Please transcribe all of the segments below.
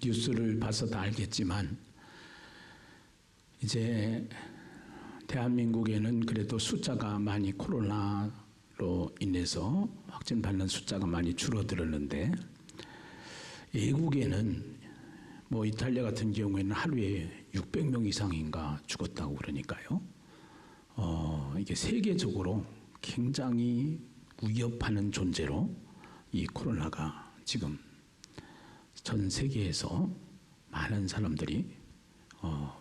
뉴스를 봐서 다 알겠지만 이제 대한민국에는 그래도 숫자가 많이 코로나로 인해서 확진받는 숫자가 많이 줄어들었는데 외국에는 뭐 이탈리아 같은 경우에는 하루에 600명 이상인가 죽었다고 그러니까요. 이게 세계적으로 굉장히 위협하는 존재로 이 코로나가 지금 전 세계에서 많은 사람들이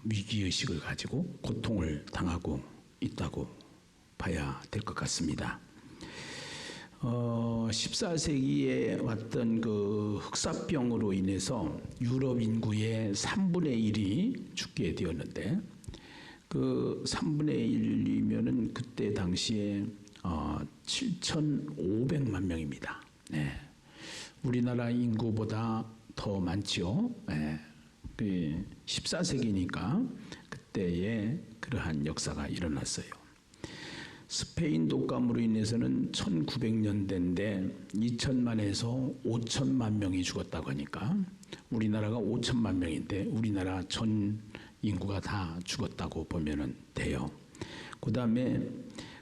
위기의식을 가지고 고통을 당하고 있다고 봐야 될 것 같습니다. 14세기에 왔던 그 흑사병으로 인해서 유럽 인구의 3분의 1이 죽게 되었는데 그 3분의 1이면은 그때 당시에 7,500만 명입니다. 네. 우리나라 인구보다 더 많죠. 네. 14세기니까 그때에 그러한 역사가 일어났어요. 스페인 독감으로 인해서는 1900년대인데 2천만에서 5천만 명이 죽었다고 하니까 우리나라가 5천만 명인데 우리나라 전 인구가 다 죽었다고 보면 돼요. 그 다음에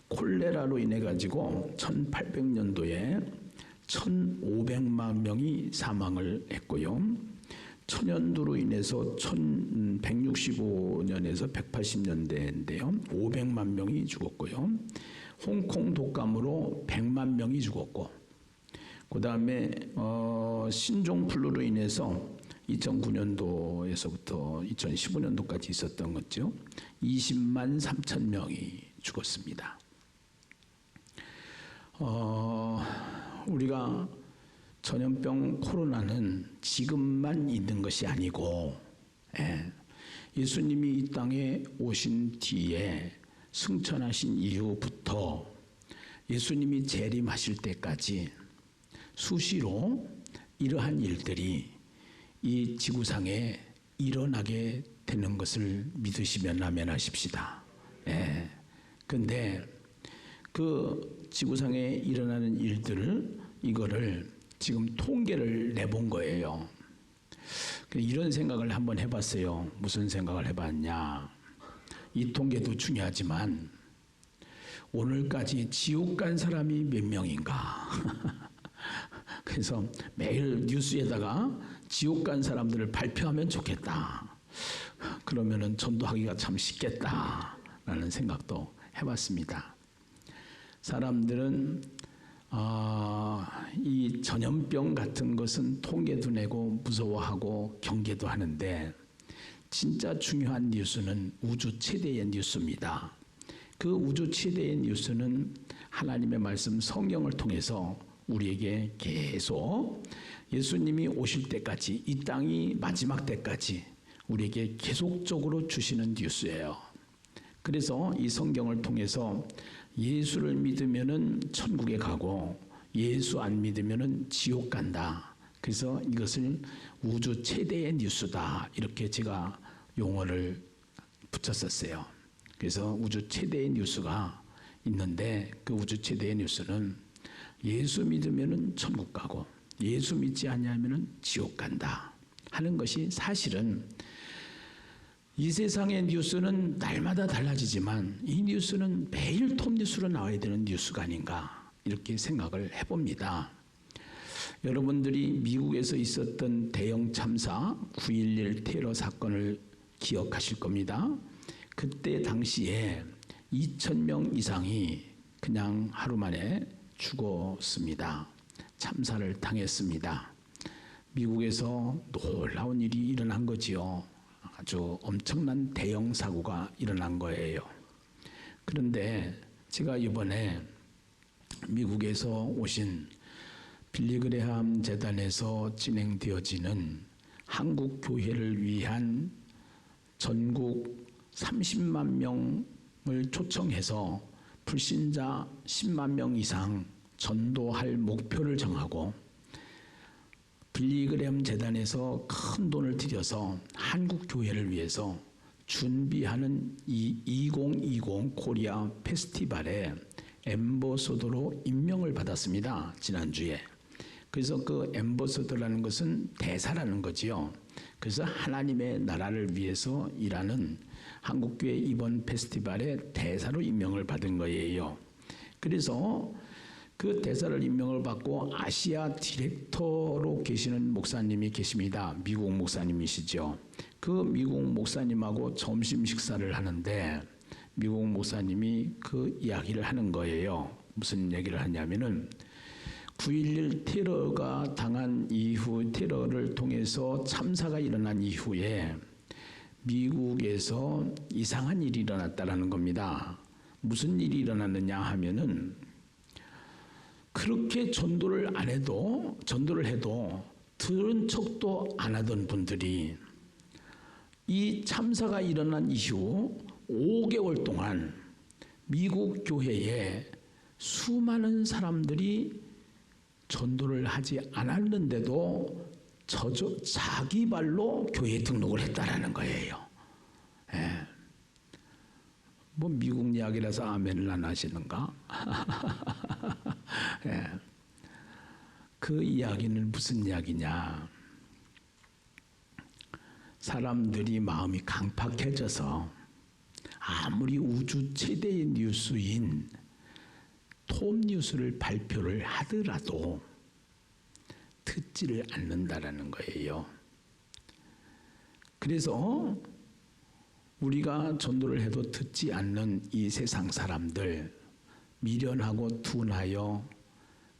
콜레라로 인해 가지고 1800년도에 1500만 명이 사망을 했고요. 천연두로 인해서 1165년에서 180년대인데요. 500만 명이 죽었고요. 홍콩 독감으로 100만 명이 죽었고 그 다음에 신종플루로 인해서 2009년도에서부터 2015년도까지 있었던 거죠. 20만 3천 명이 죽었습니다. 우리가 전염병 코로나는 지금만 있는 것이 아니고 예수님이 이 땅에 오신 뒤에 승천하신 이후부터 예수님이 재림하실 때까지 수시로 이러한 일들이 이 지구상에 일어나게 되는 것을 믿으시면 아멘하십시다. 근데 그 지구상에 일어나는 일들을 이거를 지금 통계를 내본 거예요. 이런 생각을 한번 해봤어요. 무슨 생각을 해봤냐. 이 통계도 중요하지만 오늘까지 지옥 간 사람이 몇 명인가. 그래서 매일 뉴스에다가 지옥 간 사람들을 발표하면 좋겠다. 그러면은 전도하기가 참 쉽겠다라는 생각도 해봤습니다. 사람들은 이 전염병 같은 것은 통계도 내고 무서워하고 경계도 하는데 진짜 중요한 뉴스는 우주 최대의 뉴스입니다. 그 우주 최대의 뉴스는 하나님의 말씀 성경을 통해서 우리에게 계속 예수님이 오실 때까지 이 땅이 마지막 때까지 우리에게 계속적으로 주시는 뉴스예요. 그래서 이 성경을 통해서 예수를 믿으면은 천국에 가고 예수 안 믿으면은 지옥 간다. 그래서 이것을 우주 최대의 뉴스다. 이렇게 제가 용어를 붙였었어요. 그래서 우주 최대의 뉴스가 있는데 그 우주 최대의 뉴스는 예수 믿으면은 천국 가고 예수 믿지 않냐면은 지옥 간다 하는 것이 사실은 이 세상의 뉴스는 날마다 달라지지만 이 뉴스는 매일 톱뉴스로 나와야 되는 뉴스가 아닌가 이렇게 생각을 해봅니다. 여러분들이 미국에서 있었던 대형 참사 9.11 테러 사건을 기억하실 겁니다. 그때 당시에 2,000명 이상이 그냥 하루 만에 죽었습니다. 참사를 당했습니다. 미국에서 놀라운 일이 일어난 거지요. 아주 엄청난 대형 사고가 일어난 거예요. 그런데 제가 이번에 미국에서 오신 빌리그레함 재단에서 진행되어지는 한국 교회를 위한 전국 30만 명을 초청해서 불신자 10만 명 이상 전도할 목표를 정하고 빌리그레함 재단에서 큰 돈을 들여서 한국 교회를 위해서 준비하는 이 2020 코리아 페스티벌에 엠버서더로 임명을 받았습니다. 지난주에. 그래서 그 앰버서더라는 것은 대사라는 거지요. 그래서 하나님의 나라를 위해서 일하는 한국교회 이번 페스티벌의 대사로 임명을 받은 거예요. 그래서 그 대사를 임명을 받고 아시아 디렉터로 계시는 목사님이 계십니다. 미국 목사님이시죠. 그 미국 목사님하고 점심 식사를 하는데 미국 목사님이 그 이야기를 하는 거예요. 무슨 얘기를 하냐면은 9.11 테러가 당한 이후, 테러를 통해서 참사가 일어난 이후에 미국에서 이상한 일이 일어났다라는 겁니다. 무슨 일이 일어났느냐 하면은 그렇게 전도를 해도 들은 척도 안 하던 분들이 이 참사가 일어난 이후 5개월 동안 미국 교회에 수많은 사람들이 전도를 하지 않았는데도 자기 발로 교회에 등록을 했다라는 거예요. 예. 뭐 미국 이야기라서 아멘을 안 하시는가? 예. 그 이야기는 무슨 이야기냐? 사람들이 마음이 강팍해져서 아무리 우주 최대의 뉴스인 톱뉴스를 발표를 하더라도 듣지를 않는다라는 거예요. 그래서 우리가 전도를 해도 듣지 않는 이 세상 사람들, 미련하고 둔하여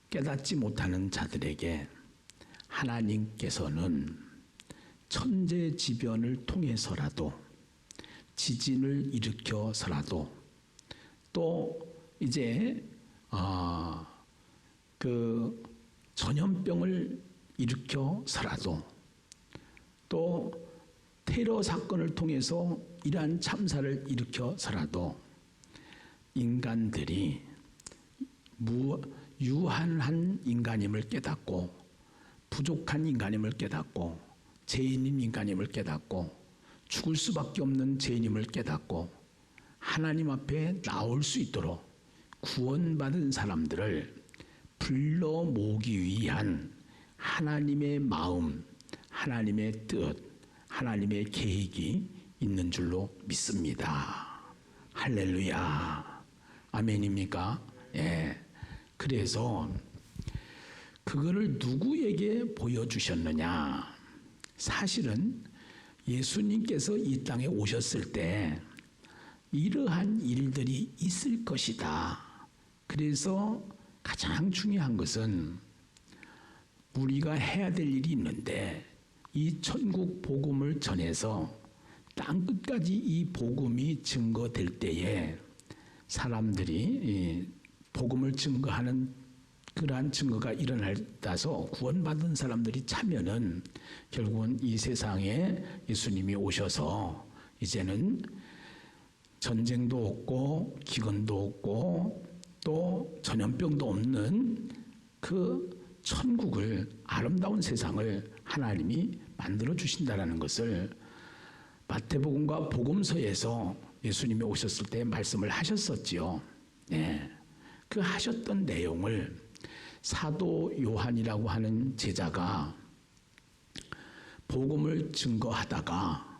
깨닫지 못하는 자들에게 하나님께서는 천재지변을 통해서라도 지진을 일으켜서라도 또 이제 그 전염병을 일으켜서라도 또 테러 사건을 통해서 이러한 참사를 일으켜서라도 인간들이 유한한 인간임을 깨닫고 부족한 인간임을 깨닫고 죄인인 인간임을 깨닫고 죽을 수밖에 없는 죄인임을 깨닫고 하나님 앞에 나올 수 있도록 구원받은 사람들을 불러 모으기 위한 하나님의 마음, 하나님의 뜻, 하나님의 계획이 있는 줄로 믿습니다. 할렐루야. 아멘입니까? 예. 그래서 그거를 누구에게 보여주셨느냐? 사실은 예수님께서 이 땅에 오셨을 때 이러한 일들이 있을 것이다. 그래서 가장 중요한 것은 우리가 해야 될 일이 있는데 이 천국 복음을 전해서 땅끝까지 이 복음이 증거될 때에 사람들이 복음을 증거하는 그러한 증거가 일어나서 구원받은 사람들이 차면은 결국은 이 세상에 예수님이 오셔서 이제는 전쟁도 없고 기근도 없고 또 전염병도 없는 그 천국을, 아름다운 세상을 하나님이 만들어 주신다라는 것을 마태복음과 복음서에서 예수님이 오셨을 때 말씀을 하셨었지요. 네. 그 하셨던 내용을 사도 요한이라고 하는 제자가 복음을 증거하다가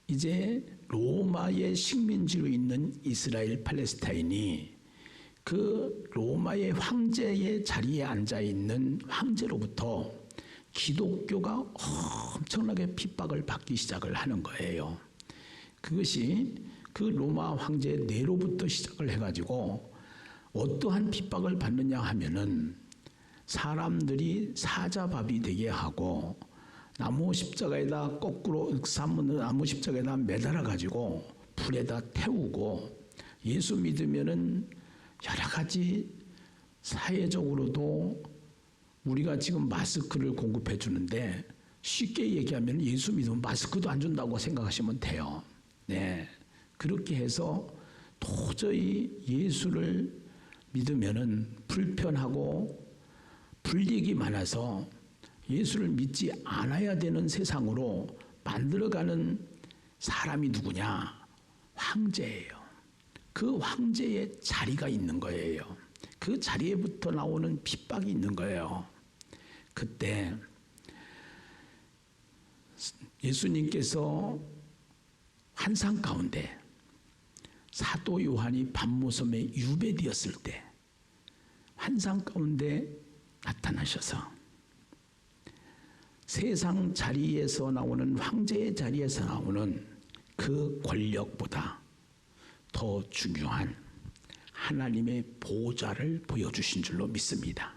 이제 로마의 식민지로 있는 이스라엘 팔레스타인이 그 로마의 황제의 자리에 앉아 있는 황제로부터 기독교가 엄청나게 핍박을 받기 시작을 하는 거예요. 그것이 그 로마 황제 네로부터 시작을 해가지고 어떠한 핍박을 받느냐 하면은 사람들이 사자밥이 되게 하고 나무 십자가에다 거꾸로 나무 십자가에다 매달아 가지고 불에다 태우고 예수 믿으면은 여러 가지 사회적으로도 우리가 지금 마스크를 공급해 주는데 쉽게 얘기하면 예수 믿으면 마스크도 안 준다고 생각하시면 돼요. 네. 그렇게 해서 도저히 예수를 믿으면은 불편하고 불이익이 많아서 예수를 믿지 않아야 되는 세상으로 만들어가는 사람이 누구냐? 황제예요. 그 황제의 자리가 있는 거예요. 그 자리에부터 나오는 핍박이 있는 거예요. 그때 예수님께서 환상 가운데 사도 요한이 밤모섬에 유배되었을 때 환상 가운데 나타나셔서 세상 자리에서 나오는 황제의 자리에서 나오는 그 권력보다 더 중요한 하나님의 보좌를 보여주신 줄로 믿습니다.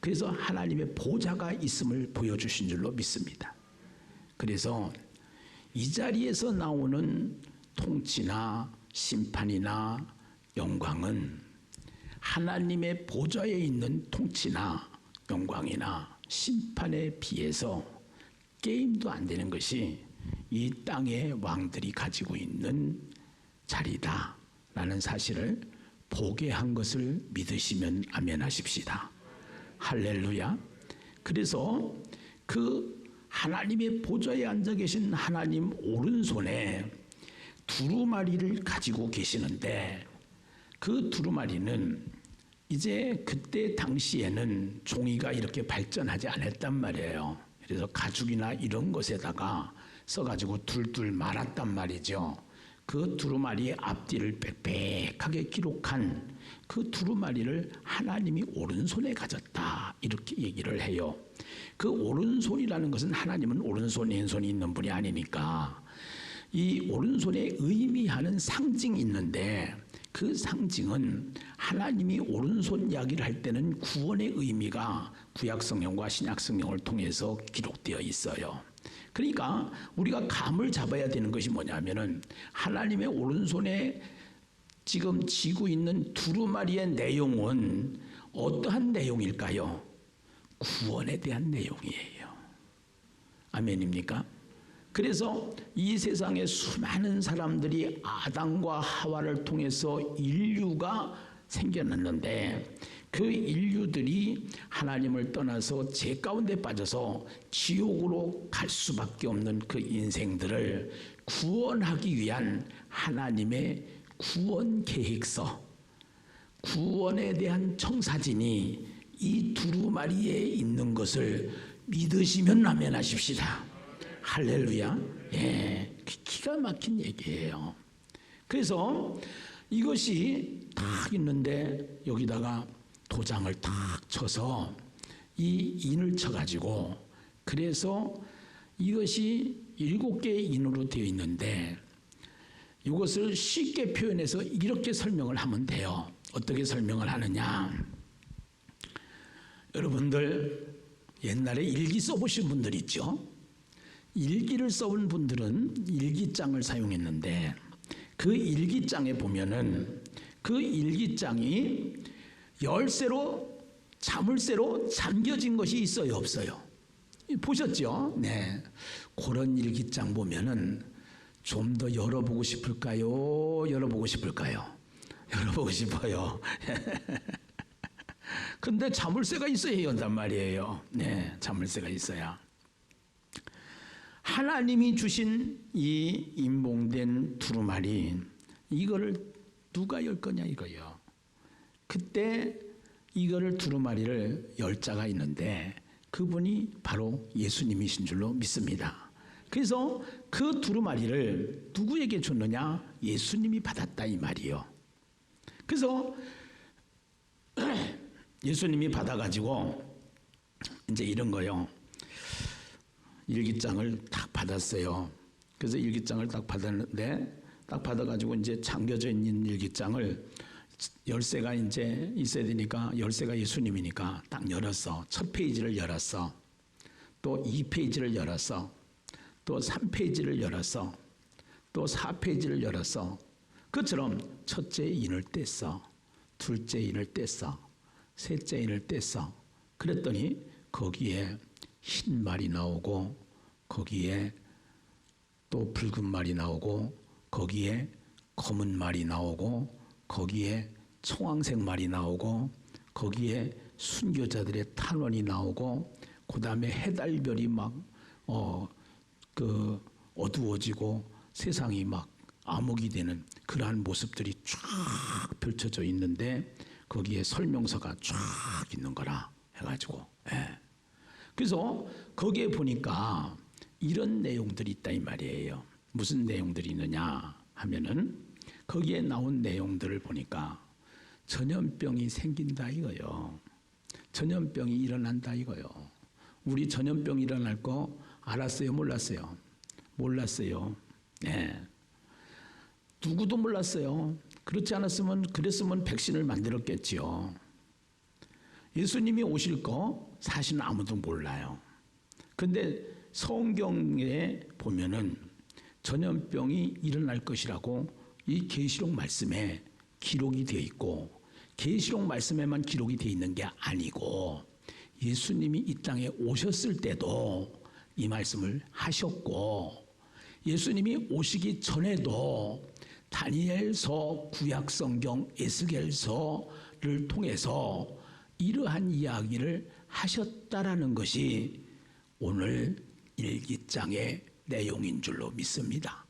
그래서 하나님의 보좌가 있음을 보여주신 줄로 믿습니다. 그래서 이 자리에서 나오는 통치나 심판이나 영광은 하나님의 보좌에 있는 통치나 영광이나 심판에 비해서 게임도 안 되는 것이 이 땅의 왕들이 가지고 있는 자리다라는 사실을 보게 한 것을 믿으시면 아멘 하십시다. 할렐루야. 그래서 그 하나님의 보좌에 앉아 계신 하나님 오른손에 두루마리를 가지고 계시는데 그 두루마리는 이제 그때 당시에는 종이가 이렇게 발전하지 않았단 말이에요. 그래서 가죽이나 이런 것에다가 써가지고 둘둘 말았단 말이죠. 그 두루마리의 앞뒤를 빽빽하게 기록한 그 두루마리를 하나님이 오른손에 가졌다 이렇게 얘기를 해요. 그 오른손이라는 것은 하나님은 오른손 왼손이 있는 분이 아니니까 이 오른손에 의미하는 상징이 있는데 그 상징은 하나님이 오른손 이야기를 할 때는 구원의 의미가 구약성경과 신약성경을 통해서 기록되어 있어요. 그러니까 우리가 감을 잡아야 되는 것이 뭐냐면은 하나님의 오른손에 지금 쥐고 있는 두루마리의 내용은 어떠한 내용일까요? 구원에 대한 내용이에요. 아멘입니까? 그래서 이 세상에 수많은 사람들이 아담과 하와를 통해서 인류가 생겨났는데 그 인류들이 하나님을 떠나서 죄 가운데 빠져서 지옥으로 갈 수밖에 없는 그 인생들을 구원하기 위한 하나님의 구원 계획서, 구원에 대한 청사진이 이 두루마리에 있는 것을 믿으시면 아멘하십시다. 할렐루야. 예, 기가 막힌 얘기예요. 그래서 이것이 딱 있는데 여기다가 도장을 딱 쳐서 이 인을 쳐가지고 그래서 이것이 7개의 인으로 되어 있는데 이것을 쉽게 표현해서 이렇게 설명을 하면 돼요. 어떻게 설명을 하느냐? 여러분들 옛날에 일기 써보신 분들 있죠? 일기를 써온 분들은 일기장을 사용했는데 그 일기장에 보면은 그 일기장이 열쇠로 자물쇠로 잠겨진 것이 있어요, 없어요? 보셨죠? 네. 그런 일기장 보면은 좀 더 열어보고 싶을까요? 열어보고 싶을까요? 열어보고 싶어요. 근데 자물쇠가 있어야 연단 말이에요. 네, 자물쇠가 있어야. 하나님이 주신 이 임봉된 두루마리 이거를 누가 열 거냐 이거요. 그때 이거를 두루마리를 열 자가 있는데 그분이 바로 예수님이신 줄로 믿습니다. 그래서 그 두루마리를 누구에게 줬느냐? 예수님이 받았다 이 말이요. 그래서 예수님이 받아가지고 이제 이런 거요. 일기장을 딱 받았어요. 그래서 일기장을 딱 받았는데 딱 받아가지고 이제 잠겨져 있는 일기장을 열쇠가 이제 있어야 되니까 열쇠가 예수님이니까 딱 열었어. 첫 페이지를 열었어. 또 2페이지를 열었어. 또 3페이지를 열었어. 또 4페이지를 열었어. 그처럼 첫째 인을 뗐어. 둘째 인을 뗐어. 셋째 인을 뗐어. 그랬더니 거기에 흰 말이 나오고 거기에 또 붉은 말이 나오고 거기에 검은 말이 나오고 거기에 청황색 말이 나오고 거기에 순교자들의 탄원이 나오고 그 다음에 해달별이 막 어두워지고 세상이 막 암흑이 되는 그러한 모습들이 쫙 펼쳐져 있는데 거기에 설명서가 쫙 있는 거라 해가지고 그래서 거기에 보니까 이런 내용들이 있다 이 말이에요. 무슨 내용들이 있느냐 하면은 거기에 나온 내용들을 보니까 전염병이 생긴다 이거요. 전염병이 일어난다 이거요. 우리 전염병 일어날 거 알았어요? 몰랐어요? 몰랐어요. 네. 누구도 몰랐어요. 그렇지 않았으면 그랬으면 백신을 만들었겠지요. 예수님이 오실 거 사실은 아무도 몰라요. 근데 성경에 보면은 전염병이 일어날 것이라고 이 계시록 말씀에 기록이 되어 있고 계시록 말씀에만 기록이 되어 있는 게 아니고 예수님이 이 땅에 오셨을 때도 이 말씀을 하셨고 예수님이 오시기 전에도 다니엘서, 구약성경, 에스겔서를 통해서 이러한 이야기를 하셨다라는 것이 오늘 일기장의 내용인 줄로 믿습니다.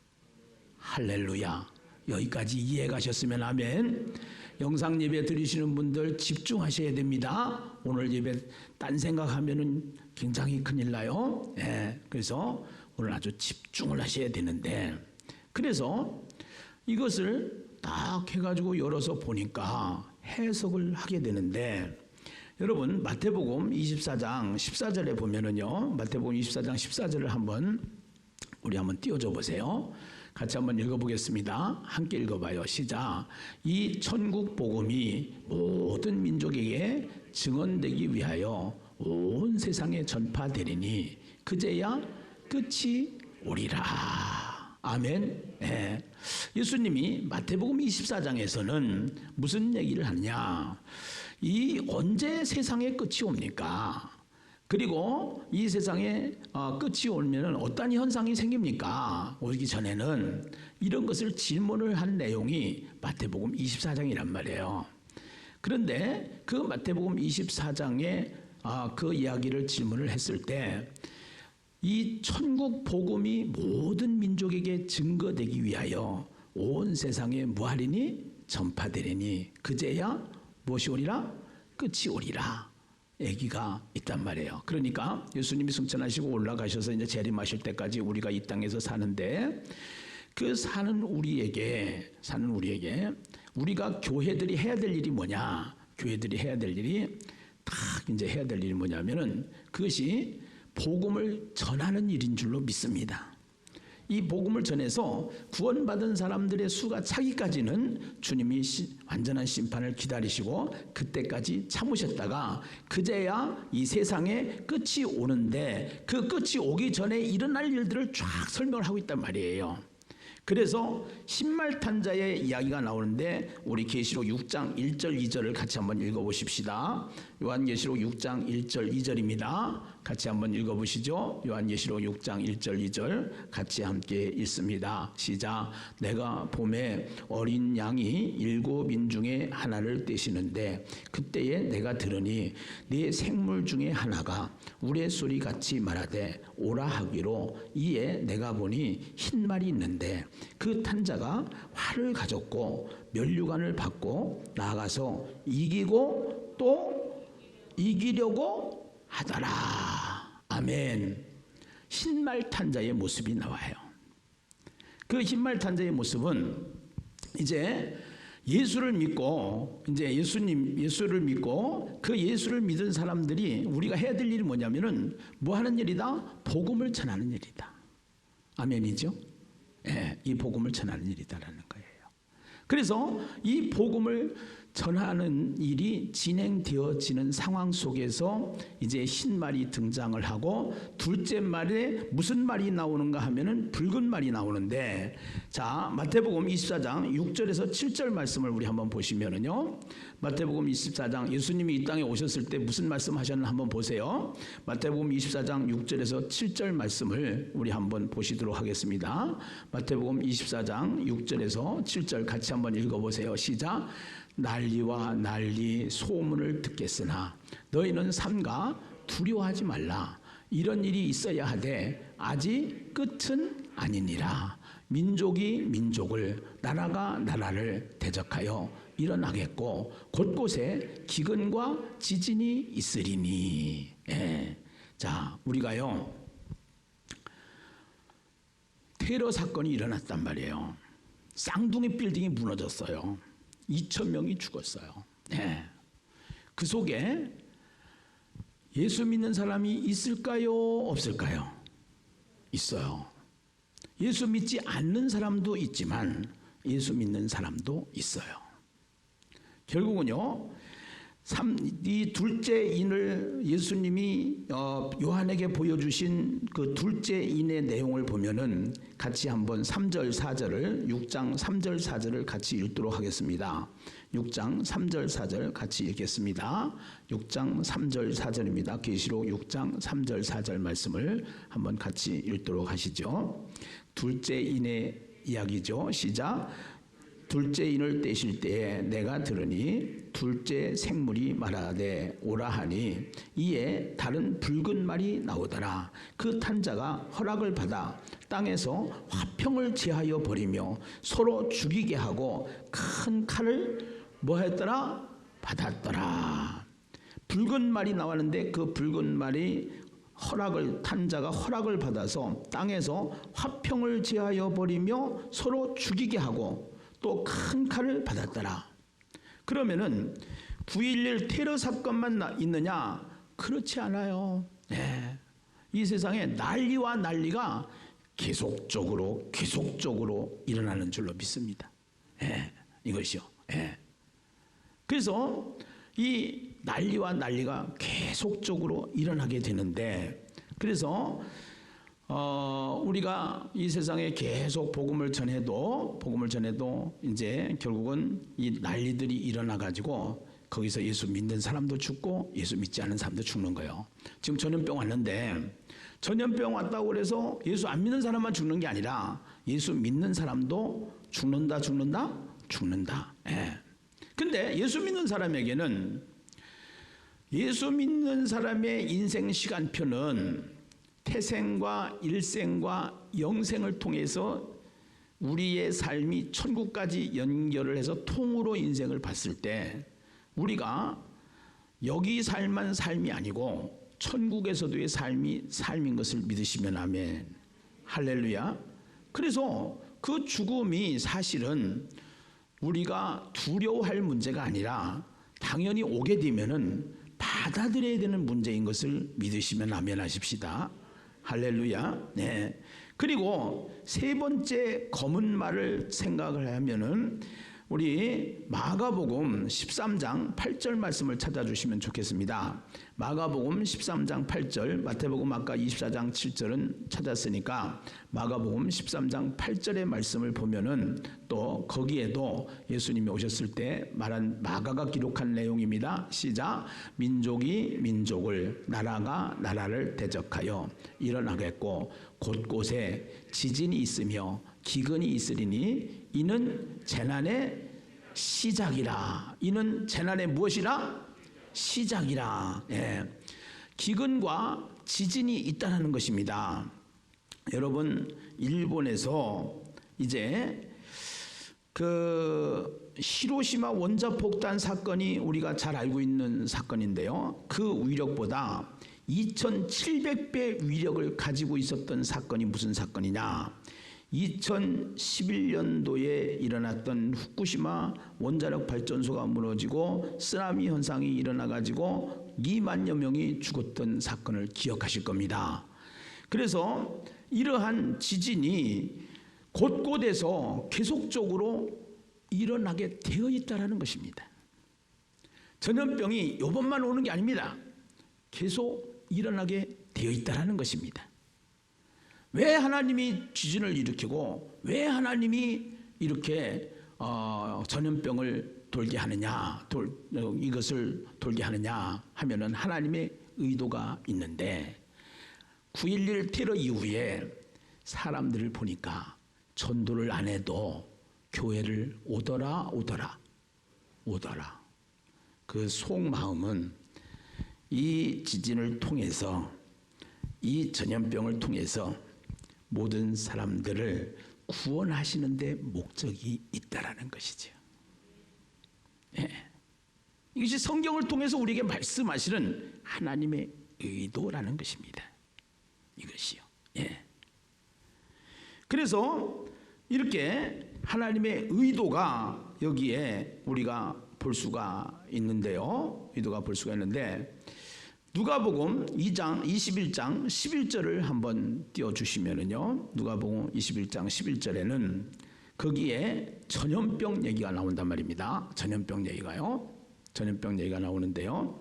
할렐루야. 여기까지 이해 가셨으면 아멘. 영상 예배 드리시는 분들 집중하셔야 됩니다. 오늘 예배 딴 생각하면은 굉장히 큰일 나요. 네, 그래서 오늘 아주 집중을 하셔야 되는데 그래서 이것을 딱 해가지고 열어서 보니까 해석을 하게 되는데 여러분 마태복음 24장 14절에 보면은요 마태복음 24장 14절을 우리 한번 띄워줘 보세요. 같이 한번 읽어보겠습니다. 함께 읽어봐요. 시작. 이 천국 복음이 모든 민족에게 증언되기 위하여 온 세상에 전파되리니 그제야 끝이 오리라. 아멘. 네. 예수님이 마태복음 24장에서는 무슨 얘기를 하느냐? 이 언제 세상에 끝이 옵니까? 그리고 이 세상에 끝이 오면 어떤 현상이 생깁니까? 오기 전에는 이런 것을 질문을 한 내용이 마태복음 24장이란 말이에요. 그런데 그 마태복음 24장에 그 이야기를 질문을 했을 때 이 천국 복음이 모든 민족에게 증거되기 위하여 온 세상에 무하리니 전파되리니 그제야 무엇이 오리라? 끝이 오리라. 얘기가 있단 말이에요. 그러니까 예수님이 승천하시고 올라가셔서 이제 재림하실 때까지 우리가 이 땅에서 사는데 그 사는 우리에게 우리가 교회들이 해야 될 일이 뭐냐? 교회들이 해야 될 일이 딱 이제 해야 될 일이 뭐냐면은 그것이 복음을 전하는 일인 줄로 믿습니다. 이 복음을 전해서 구원받은 사람들의 수가 차기까지는 주님이 완전한 심판을 기다리시고 그때까지 참으셨다가 그제야 이 세상에 끝이 오는데 그 끝이 오기 전에 일어날 일들을 쫙 설명을 하고 있단 말이에요. 그래서 신말탄자의 이야기가 나오는데 우리 계시록 6장 1절 2절을 같이 한번 읽어보십시다. 요한계시록 6장 1절 2절입니다. 같이 한번 읽어보시죠. 요한계시록 6장 1절 2절 같이 함께 읽습니다. 시작. 내가 봄에 어린 양이 7인 중에 하나를 떼시는데 그때에 내가 들으니 네 생물 중에 하나가 우레소리 같이 말하되 오라 하기로 이에 내가 보니 흰 말이 있는데 그 탄자가 활을 가졌고 면류관을 받고 나아가서 이기고 또 이기려고 하더라. 아멘. 흰말 탄자의 모습이 나와요. 그 흰말 탄자의 모습은 이제 예수를 믿고 예수를 믿고 그 예수를 믿은 사람들이 우리가 해야 될 일이 뭐냐면은 뭐 하는 일이다? 복음을 전하는 일이다. 아멘이죠? 예, 이 복음을 전하는 일이다라는 거예요. 그래서 이 복음을 전하는 일이 진행되어지는 상황 속에서 이제 흰말이 등장을 하고 둘째 말에 무슨 말이 나오는가 하면은 붉은 말이 나오는데 자 마태복음 24장 6절에서 7절 말씀을 우리 한번 보시면은요 마태복음 24장 예수님이 이 땅에 오셨을 때 무슨 말씀 하셨나 한번 보세요. 마태복음 24장 6절에서 7절 말씀을 우리 한번 보시도록 하겠습니다. 마태복음 24장 6절에서 7절 같이 한번 읽어보세요. 시작. 난리와 난리 소문을 듣겠으나 너희는 삼가 두려워하지 말라. 이런 일이 있어야 하되 아직 끝은 아니니라. 민족이 민족을 나라가 나라를 대적하여 일어나겠고 곳곳에 기근과 지진이 있으리니. 예. 자, 우리가요, 테러 사건이 일어났단 말이에요. 쌍둥이 빌딩이 무너졌어요. 2,000명이 죽었어요. 네. 그 속에 예수 믿는 사람이 있을까요? 없을까요? 있어요. 예수 믿지 않는 사람도 있지만 예수 믿는 사람도 있어요. 결국은요, 이 둘째인을 예수님이 요한에게 보여주신 그 둘째인의 내용을 보면은 같이 한번 3절 4절을 6장 3절 4절을 같이 읽도록 하겠습니다. 6장 3절 4절 같이 읽겠습니다. 6장 3절 4절입니다. 계시록 6장 3절 4절 말씀을 한번 같이 읽도록 하시죠. 둘째인의 이야기죠. 시작. 둘째인을 떼실 때에 내가 들으니 둘째 생물이 말하되 오라 하니 이에 다른 붉은 말이 나오더라. 그 탄자가 허락을 받아 땅에서 화평을 제하여 버리며 서로 죽이게 하고 큰 칼을 뭐 했더라? 받았더라. 붉은 말이 나왔는데 그 붉은 말이 탄자가 허락을 받아서 땅에서 화평을 제하여 버리며 서로 죽이게 하고 또 큰 칼을 받았더라. 그러면은 9.11 테러 사건만 있느냐? 그렇지 않아요. 네. 이 세상에 난리와 난리가 계속적으로 일어나는 줄로 믿습니다. 네. 이것이요. 네. 그래서 이 난리와 난리가 계속적으로 일어나게 되는데, 그래서 우리가 이 세상에 계속 복음을 전해도 이제 결국은 이 난리들이 일어나 가지고 거기서 예수 믿는 사람도 죽고 예수 믿지 않는 사람도 죽는 거예요. 지금 전염병 왔는데 전염병 왔다고 그래서 예수 안 믿는 사람만 죽는 게 아니라 예수 믿는 사람도 죽는다. 예. 근데 예수 믿는 사람에게는, 예수 믿는 사람의 인생 시간표는 태생과 일생과 영생을 통해서 우리의 삶이 천국까지 연결을 해서 통으로 인생을 봤을 때 우리가 여기 살만 삶이 아니고 천국에서도의 삶인 것을 믿으시면 아멘. 할렐루야. 그래서 그 죽음이 사실은 우리가 두려워할 문제가 아니라 당연히 오게 되면은 받아들여야 되는 문제인 것을 믿으시면 아멘 하십시다. 할렐루야. 네. 그리고 세 번째 검은 말을 생각을 하면은 우리 마가복음 13장 8절 말씀을 찾아주시면 좋겠습니다. 마가복음 13장 8절, 마태복음 아까 24장 7절은 찾았으니까 마가복음 13장 8절의 말씀을 보면은 또 거기에도 예수님이 오셨을 때 말한 마가가 기록한 내용입니다. 시작. 민족이 민족을, 나라가 나라를 대적하여 일어나겠고 곳곳에 지진이 있으며 기근이 있으리니 이는 재난의 시작이라. 이는 재난의 무엇이라? 시작이라. 예. 기근과 지진이 있다는 것입니다. 여러분, 일본에서 이제 그 히로시마 원자폭탄 사건이 우리가 잘 알고 있는 사건인데요. 그 위력보다 2700배 위력을 가지고 있었던 사건이 무슨 사건이냐? 2011년도에 일어났던 후쿠시마 원자력 발전소가 무너지고 쓰나미 현상이 일어나 가지고 2만여 명이 죽었던 사건을 기억하실 겁니다. 그래서 이러한 지진이 곳곳에서 계속적으로 일어나게 되어 있다는 것입니다. 전염병이 이번만 오는 게 아닙니다. 계속 일어나게 되어 있다는 것입니다. 왜 하나님이 지진을 일으키고 왜 하나님이 이렇게 전염병을 돌게 하느냐, 이것을 돌게 하느냐 하면은 하나님의 의도가 있는데, 9.11 테러 이후에 사람들을 보니까 전도를 안 해도 교회를 오더라. 그 속마음은 이 지진을 통해서, 이 전염병을 통해서 모든 사람들을 구원하시는 데 목적이 있다라는 것이죠. 예. 이것이 성경을 통해서 우리에게 말씀하시는 하나님의 의도라는 것입니다. 이것이요. 예. 그래서 이렇게 하나님의 의도가 여기에 우리가 볼 수가 있는데요. 의도가 볼 수가 있는데 누가복음 2장 21장 11절을 한번 띄워주시면은요. 누가복음 21장 11절에는 거기에 전염병 얘기가 나온단 말입니다. 전염병 얘기가요. 전염병 얘기가 나오는데요.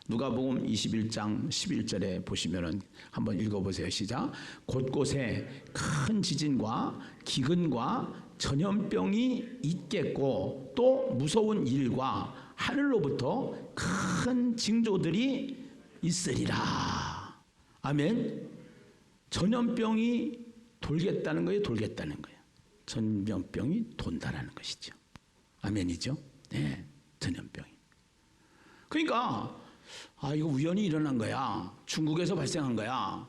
누가복음 21장 11절에 보시면은 한번 읽어보세요. 시작. 곳곳에 큰 지진과 기근과 전염병이 있겠고 또 무서운 일과 하늘로부터 큰 징조들이 있으리라. 아멘. 전염병이 돌겠다는 거예요, 돌겠다는 거예요. 전염병이 돈다라는 것이죠. 아멘이죠. 네, 전염병이. 그러니까 이거 우연히 일어난 거야. 중국에서 발생한 거야.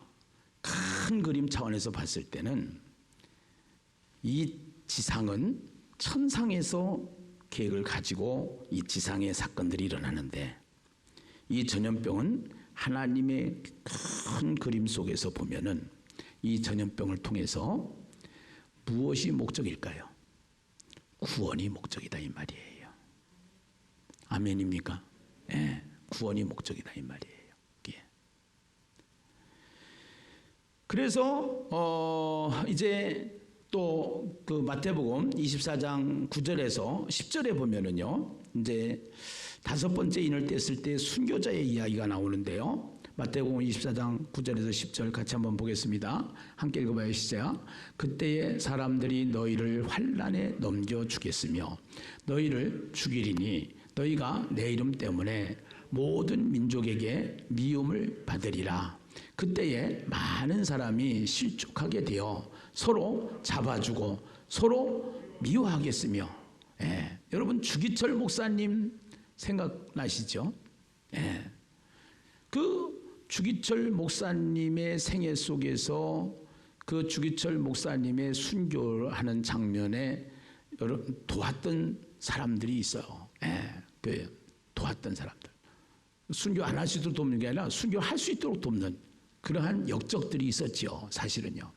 큰 그림 차원에서 봤을 때는 이 지상은 천상에서 계획을 가지고 이 지상의 사건들이 일어나는데 이 전염병은 하나님의 큰 그림 속에서 보면은 이 전염병을 통해서 무엇이 목적일까요? 구원이 목적이다 이 말이에요. 아멘입니까? 예, 구원이 목적이다 이 말이에요. 예. 그래서 이제 또 그 마태복음 24장 9절에서 10절에 보면은요. 이제 다섯 번째 인을 뗐을 때 순교자의 이야기가 나오는데요. 마태복음 24장 9절에서 10절 같이 한번 보겠습니다. 함께 읽어봐요. 시작. 그때에 사람들이 너희를 환난에 넘겨 주겠으며 너희를 죽이리니 너희가 내 이름 때문에 모든 민족에게 미움을 받으리라. 그때에 많은 사람이 실족하게 되어 서로 잡아주고 서로 미워하겠으며 여러분 주기철 목사님 생각나시죠? 그 주기철 목사님의 생애 속에서 그 주기철 목사님의 순교하는 장면에 여러분 도왔던 사람들이 있어요. 그 도왔던 사람들. 순교 안 할 수 있도록 돕는 게 아니라 순교할 수 있도록 돕는 그러한 역적들이 있었죠. 사실은요.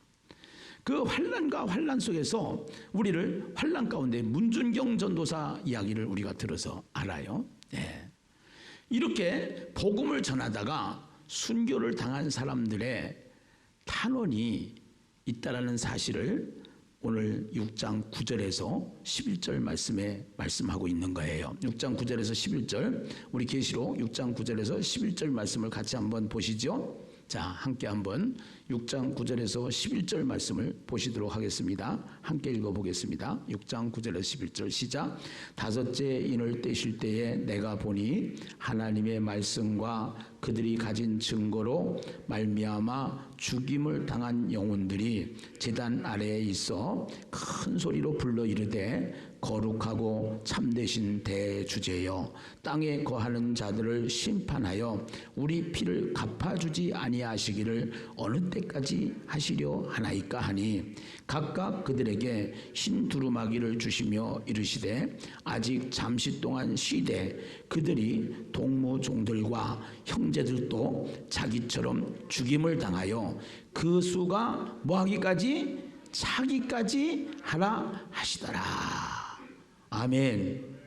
그 환난과 환난 속에서 우리를 환난 가운데 문준경 전도사 이야기를 우리가 들어서 알아요. 이렇게 복음을 전하다가 순교를 당한 사람들의 탄원이 있다라는 사실을 오늘 6장 9절에서 11절 말씀에 말씀하고 있는 거예요. 6장 9절에서 11절 우리 계시록 6장 9절에서 11절 말씀을 같이 한번 보시죠. 자, 함께 한번 6장 9절에서 11절 말씀을 보시도록 하겠습니다. 함께 읽어보겠습니다. 6장 9절에서 11절 시작. 다섯째 인을 떼실 때에 내가 보니 하나님의 말씀과 그들이 가진 증거로 말미암아 죽임을 당한 영혼들이 제단 아래에 있어 큰 소리로 불러 이르되 거룩하고 참되신 대주제여 땅에 거하는 자들을 심판하여 우리 피를 갚아주지 아니하시기를 어느 때까지 하시려 하나이까 하니 각각 그들에게 흰 두루마기를 주시며 이르시되 아직 잠시 동안 쉬되 그들이 동무종들과 형제들도 자기처럼 죽임을 당하여 그 수가 뭐하기까지 차기까지 하라 하시더라. 아멘.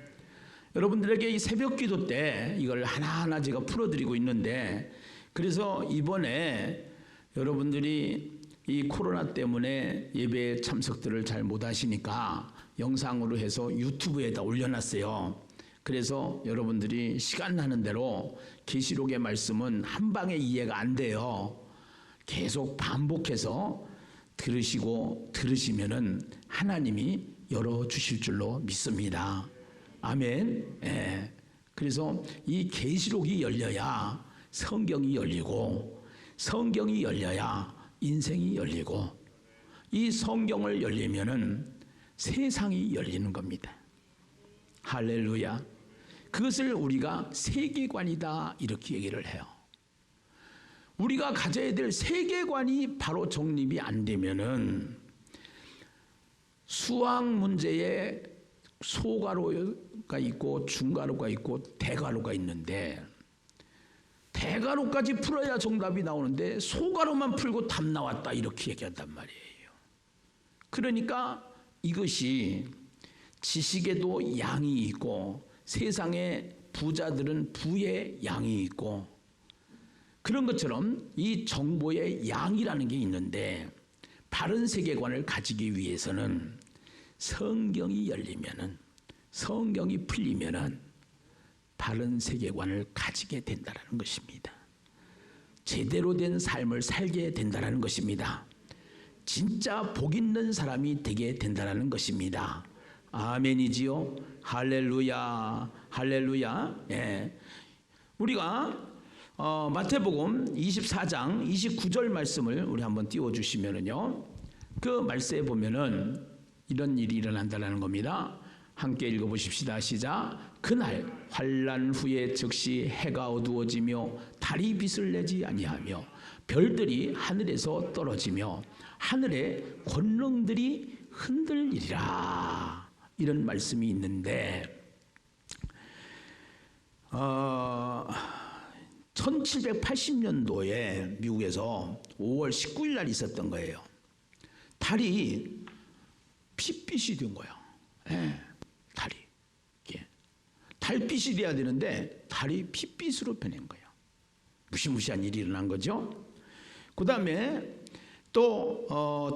여러분들에게 이 새벽 기도 때 이걸 하나하나 제가 풀어드리고 있는데 그래서 이번에 여러분들이 이 코로나 때문에 예배 참석들을 잘 못하시니까 영상으로 해서 유튜브에다 올려놨어요. 그래서 여러분들이 시간 나는 대로 계시록의 말씀은 한 방에 이해가 안 돼요. 계속 반복해서 들으시면은 하나님이 열어주실 줄로 믿습니다. 아멘. 그래서 이 계시록이 열려야 성경이 열리고 성경이 열려야 인생이 열리고 이 성경을 열리면은 세상이 열리는 겁니다. 할렐루야. 그것을 우리가 세계관이다 이렇게 얘기를 해요. 우리가 가져야 될 세계관이 바로 정립이 안 되면은 수학 문제에 소가루가 있고 중가루가 있고 대가루가 있는데 대가로까지 풀어야 정답이 나오는데 소가로만 풀고 답 나왔다 이렇게 얘기한단 말이에요. 그러니까 이것이 지식에도 양이 있고 세상의 부자들은 부의 양이 있고 그런 것처럼 이 정보의 양이라는 게 있는데 바른 세계관을 가지기 위해서는 성경이 열리면은 성경이 풀리면은 바른 세계관을 가지게 된다는 것입니다. 제대로 된 삶을 살게 된다는 것입니다. 진짜 복 있는 사람이 되게 된다는 것입니다. 아멘이지요. 할렐루야, 할렐루야. 예. 우리가 마태복음 24장 29절 말씀을 우리 한번 띄워주시면은요, 그 말씀에 보면은 이런 일이 일어난다는 겁니다. 함께 읽어보십시다. 시작. 그날 환난 후에 즉시 해가 어두워지며 달이 빛을 내지 아니하며 별들이 하늘에서 떨어지며 하늘의 권능들이 흔들리리라. 이런 말씀이 있는데 1780년도에 미국에서 5월 19일 날 있었던 거예요. 달이 핏빛이 된 거예요. 네, 달이. 달빛이 돼야 되는데 달이 핏빛으로 변한 거예요. 무시무시한 일이 일어난 거죠. 그 다음에 또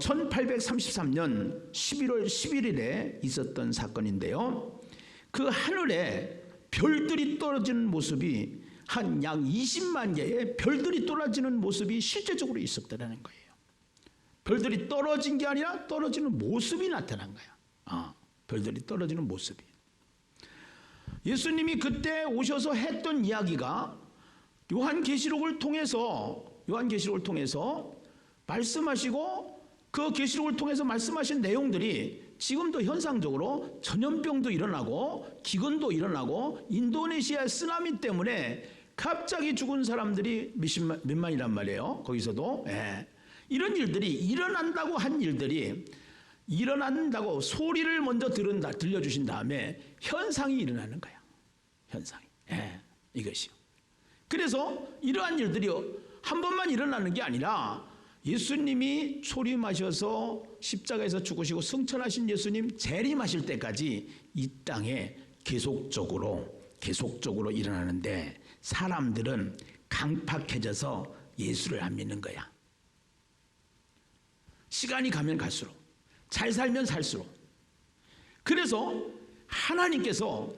1833년 11월 11일에 있었던 사건인데요. 그 하늘에 별들이 떨어지는 모습이 한 약 20만 개의 별들이 떨어지는 모습이 실제적으로 있었다는 거예요. 별들이 떨어진 게 아니라 떨어지는 모습이 나타난 거야. 별들이 떨어지는 모습이. 예수님이 그때 오셔서 했던 이야기가 요한계시록을 통해서 말씀하시고 그 계시록을 통해서 말씀하신 내용들이 지금도 현상적으로 전염병도 일어나고 기근도 일어나고 인도네시아 쓰나미 때문에 갑자기 죽은 사람들이 몇만이란 말이에요. 거기서도 이런 일들이 일어난다고 한 일들이 일어난다고 소리를 먼저 들려주신 다음에 현상이 일어나는 거야. 현상이. 이것이요. 그래서 이러한 일들이 한 번만 일어나는 게 아니라 예수님이 초림하셔서 십자가에서 죽으시고 승천하신 예수님 재림하실 때까지 이 땅에 계속적으로 일어나는데 사람들은 강팍해져서 예수를 안 믿는 거야. 시간이 가면 갈수록, 잘 살면 살수록. 그래서 하나님께서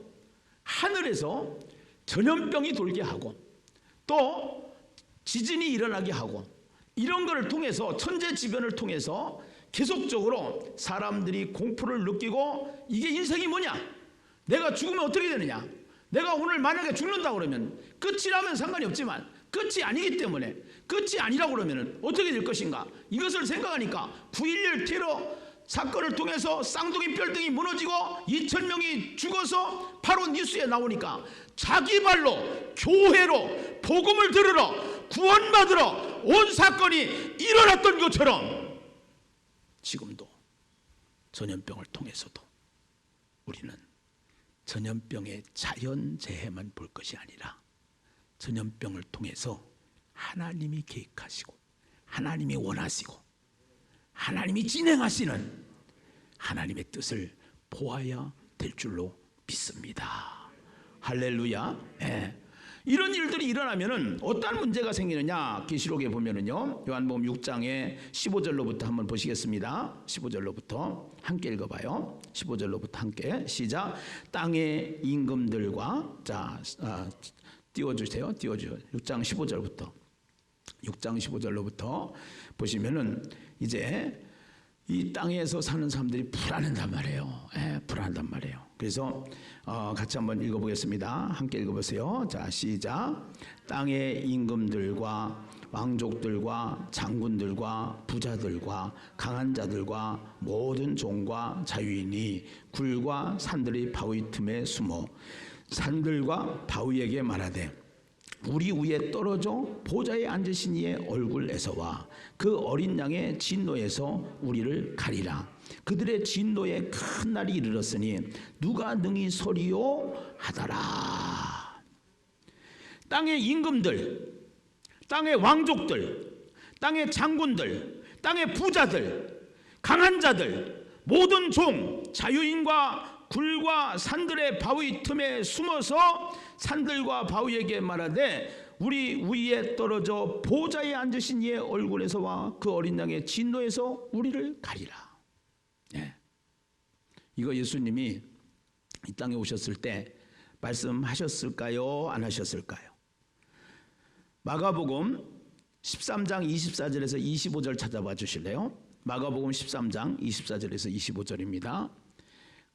하늘에서 전염병이 돌게 하고 또 지진이 일어나게 하고 이런 것을 통해서 천재지변을 통해서 계속적으로 사람들이 공포를 느끼고 이게 인생이 뭐냐? 내가 죽으면 어떻게 되느냐? 내가 오늘 만약에 죽는다 그러면 끝이라면 상관이 없지만 끝이 아니기 때문에 끝이 아니라고 그러면 어떻게 될 것인가? 이것을 생각하니까 9.11 테러 사건을 통해서 쌍둥이 뼈등이 무너지고 2,000명이 죽어서 바로 뉴스에 나오니까 자기 발로 교회로 복음을 들으러 구원받으러 온 사건이 일어났던 것처럼 지금도 전염병을 통해서도 우리는 전염병의 자연재해만 볼 것이 아니라 전염병을 통해서 하나님이 계획하시고 하나님이 원하시고 하나님이 진행하시는 하나님의 뜻을 보아야 될 줄로 믿습니다. 할렐루야. 이런 일들이 일어나면은 어떤 문제가 생기느냐? 계시록에 보면은요, 요한복음 6장의 15절로부터 한번 보시겠습니다. 15절로부터 함께 읽어봐요. 15절로부터 함께 시작. 땅의 임금들과 띄워주세요. 6장 15절부터 6장 15절로부터 보시면은 이제 이 땅에서 사는 사람들이 불안한단 말이에요. 불안한단 말이에요. 그래서 같이 한번 읽어보겠습니다. 함께 읽어보세요. 자, 시작. 땅의 임금들과 왕족들과 장군들과 부자들과 강한 자들과 모든 종과 자유인이 굴과 산들의 바위 틈에 숨어 산들과 바위에게 말하되 우리 위에 떨어져 보좌에 앉으신 이의 얼굴에서와 그 어린 양의 진노에서 우리를 가리라. 그들의 진노에 큰 날이 이르렀으니 누가 능히 서리요 하더라. 땅의 임금들, 땅의 왕족들, 땅의 장군들, 땅의 부자들, 강한 자들, 모든 종, 자유인과 굴과 산들의 바위 틈에 숨어서 산들과 바위에게 말하되 우리 위에 떨어져 보좌에 앉으신 이의 얼굴에서와 그 어린 양의 진노에서 우리를 가리라. 네. 이거 예수님이 이 땅에 오셨을 때 말씀하셨을까요? 안 하셨을까요? 마가복음 13장 24절에서 25절 찾아봐 주실래요? 마가복음 13장 24절에서 25절입니다.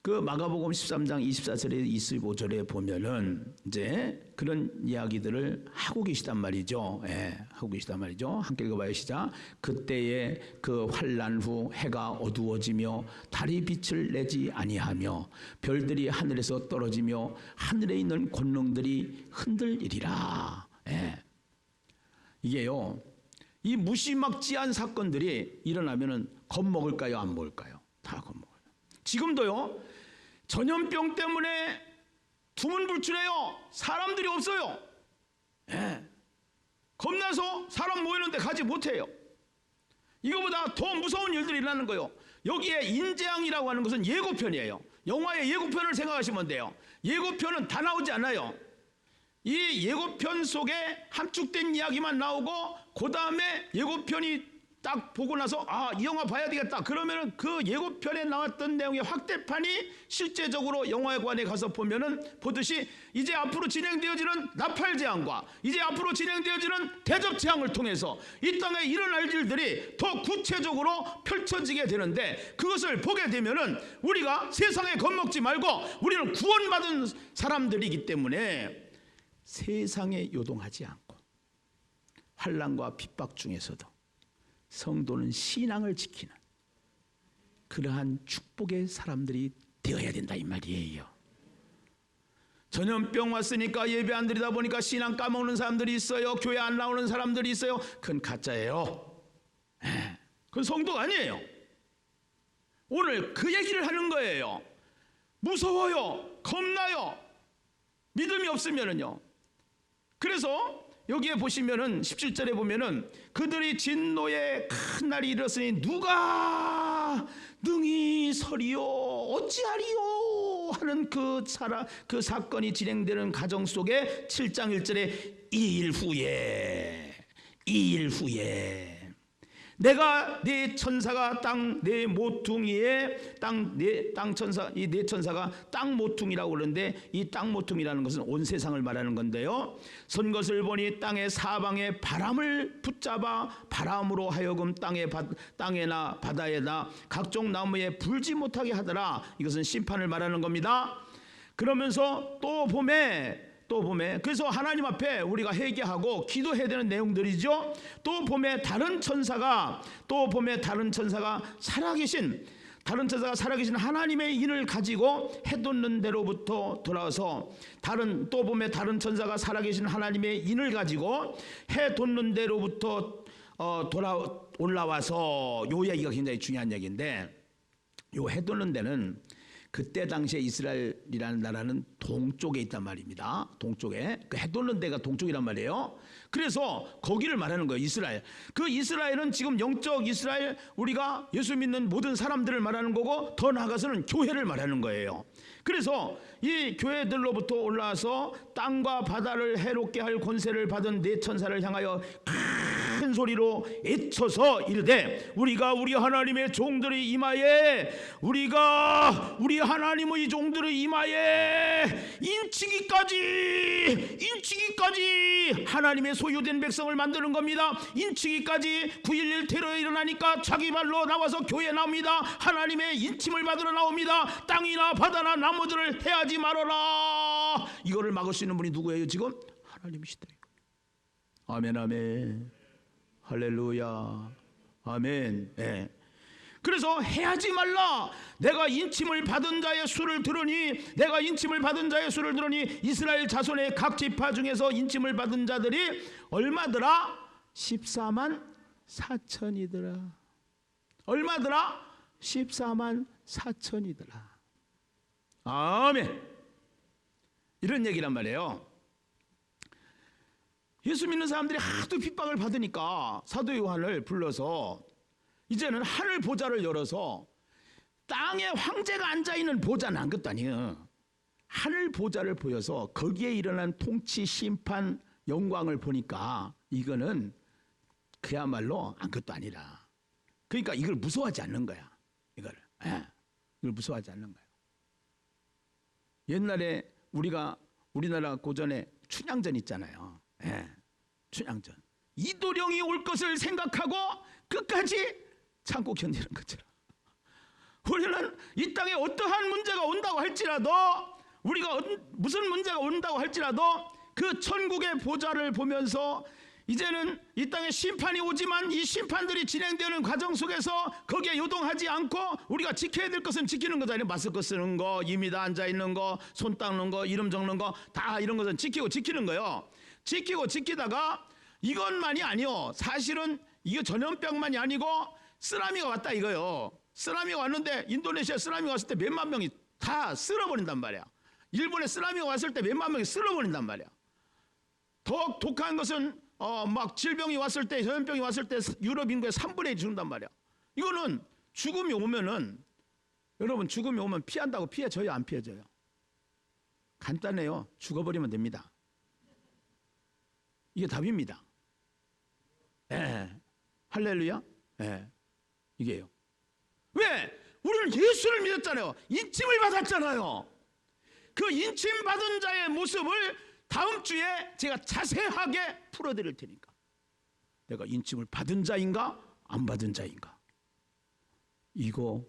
그 마가복음 13장 24절에 25절에 보면은 이제 그런 이야기들을 하고 계시단 말이죠. 예, 하고 계시단 말이죠. 함께 읽어봐요. 시작. 그때에 그 환난 후 해가 어두워지며 달이 빛을 내지 아니하며 별들이 하늘에서 떨어지며 하늘에 있는 권능들이 흔들리리라. 예. 이게요, 이 무시막지한 사건들이 일어나면은 겁먹을까요? 안 먹을까요? 다 겁먹어요. 지금도요, 전염병 때문에 두문불출해요. 사람들이 없어요. 예. 겁나서 사람 모이는데 가지 못해요. 이거보다 더 무서운 일들이 일어나는 거예요. 여기에 인재앙이라고 하는 것은 예고편이에요. 영화의 예고편을 생각하시면 돼요. 예고편은 다 나오지 않아요. 이 예고편 속에 함축된 이야기만 나오고 그 다음에 예고편이 딱 보고 나서 이 영화 봐야 되겠다. 그러면은 그 예고편에 나왔던 내용의 확대판이 실제적으로 영화관에 가서 보면은 보듯이 이제 앞으로 진행되어지는 나팔 재앙과 이제 앞으로 진행되어지는 대접 재앙을 통해서 이 땅에 일어날 일들이 더 구체적으로 펼쳐지게 되는데 그것을 보게 되면은 우리가 세상에 겁먹지 말고 우리는 구원받은 사람들이기 때문에 세상에 요동하지 않고 환난과 핍박 중에서도 성도는 신앙을 지키는 그러한 축복의 사람들이 되어야 된다 이 말이에요. 전염병 왔으니까 예배 안 드리다 보니까 신앙 까먹는 사람들이 있어요. 교회 안 나오는 사람들이 있어요. 그건 가짜예요. 그건 성도가 아니에요. 오늘 그 얘기를 하는 거예요. 무서워요. 겁나요. 믿음이 없으면은요. 그래서 여기에 보시면은 17절에 보면은 그들이 진노의 큰 날이 이르렀으니 누가 능히 서리요 어찌하리요 하는 그 사건이 진행되는 가정 속에 7장 1절에 2일 후에 내가 네 천사가 땅 네 모퉁이에 땅 천사 이 네 천사가 땅 모퉁이라고 그러는데 이 땅 모퉁이라는 것은 온 세상을 말하는 건데요. 선 것을 보니 땅의 사방에 바람을 붙잡아 바람으로 하여금 땅에나 바다에나 각종 나무에 불지 못하게 하더라. 이것은 심판을 말하는 겁니다. 그러면서 또 봄에 그래서 하나님 앞에 우리가 회개하고 기도해야 되는 내용들이죠. 또 봄에 다른 천사가 살아계신 하나님의 인을 가지고 해돋는 데로부터 돌아와서 또 봄에 다른 천사가 살아계신 하나님의 인을 가지고 해돋는 데로부터 올라와서 요 얘기가 굉장히 중요한 얘기인데 요 해돋는 데는 그때 당시에 이스라엘이라는 나라는 동쪽에 있단 말입니다. 동쪽에 그 해돋는 데가 동쪽이란 말이에요. 그래서 거기를 말하는 거예요. 이스라엘. 그 이스라엘은 지금 영적 이스라엘, 우리가 예수 믿는 모든 사람들을 말하는 거고 더 나아가서는 교회를 말하는 거예요. 그래서 이 교회들로부터 올라와서 땅과 바다를 해롭게 할 권세를 받은 네 천사를 향하여 큰 소리로 외쳐서 이르되 우리가 우리 하나님의 종들의 이마에 우리가 우리 하나님의 종들의 이마에 인치기까지 하나님의 소유된 백성을 만드는 겁니다. 인치기까지 9.11 테러에 일어나니까 자기 발로 나와서 교회에 나옵니다. 하나님의 인침을 받으러 나옵니다. 땅이나 바다나 나무들을 해하지 말아라. 이거를 막을 수 있는 분이 누구예요? 지금 하나님이시다. 아멘 아멘 할렐루야 아멘. 네. 그래서 해하지 말라. 내가 인침을 받은 자의 수를 들으니 이스라엘 자손의 각 지파 중에서 인침을 받은 자들이 얼마더라? 14만 4천이더라. 얼마더라? 14만 4천이더라. 아멘. 이런 얘기란 말이에요. 예수 믿는 사람들이 하도 핍박을 받으니까 사도 요한을 불러서 이제는 하늘 보좌를 열어서 땅에 황제가 앉아있는 보좌는 안 것도 아니에요. 하늘 보좌를 보여서 거기에 일어난 통치, 심판, 영광을 보니까 이거는 그야말로 안 것도 아니라. 그러니까 이걸 무서워하지 않는 거야. 이걸 무서워하지 않는 거야. 옛날에 우리나라 고전에 춘향전 있잖아요. 춘향전. 이도령이 올 것을 생각하고 끝까지 참고 견디는 거죠. 우리는 이 땅에 어떠한 문제가 온다고 할지라도, 우리가 무슨 문제가 온다고 할지라도 그 천국의 보좌를 보면서 이제는 이 땅에 심판이 오지만 이 심판들이 진행되는 과정 속에서 거기에 요동하지 않고 우리가 지켜야 될 것은 지키는 거잖아요. 마스크 쓰는 거, 임의다 앉아있는 거, 손 닦는 거, 이름 적는 거, 다 이런 것은 지키는 거예요. 지키고 지키다가 이것만이 아니요, 사실은 이게 전염병만이 아니고 쓰나미가 왔다 이거요. 쓰나미가 왔는데 인도네시아 쓰나미가 왔을 때 몇만 명이 다 쓸어버린단 말이야. 일본에 쓰나미가 왔을 때 몇만 명이 쓸어버린단 말이야. 더 독한 것은 막 질병이 왔을 때, 전염병이 왔을 때 유럽 인구의 3분의 1 죽는단 말이야. 이거는 죽음이 오면은, 여러분 죽음이 오면 피한다고 피해져요, 안 피해져요? 간단해요. 죽어버리면 됩니다. 이게 답입니다. 할렐루야. 이게요. 왜? 우리는 예수를 믿었잖아요. 인침을 받았잖아요. 그 인침 받은 자의 모습을 다음 주에 제가 자세하게 풀어드릴 테니까. 내가 인침을 받은 자인가 안 받은 자인가, 이거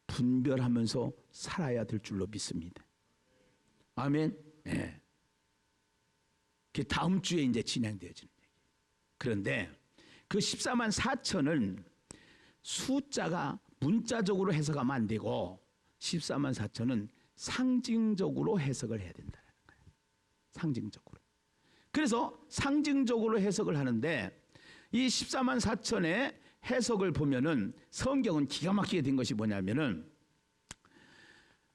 분별하면서 살아야 될 줄로 믿습니다. 아멘. 그게 다음 주에 이제 진행되어지는 얘기예요. 그런데 그 14만 4천은 숫자가 문자적으로 해석하면 안 되고 14만 4천은 상징적으로 해석을 해야 된다는 거예요. 상징적으로. 그래서 상징적으로 해석을 하는데 이 14만 4천의 해석을 보면은 성경은 기가 막히게 된 것이 뭐냐면은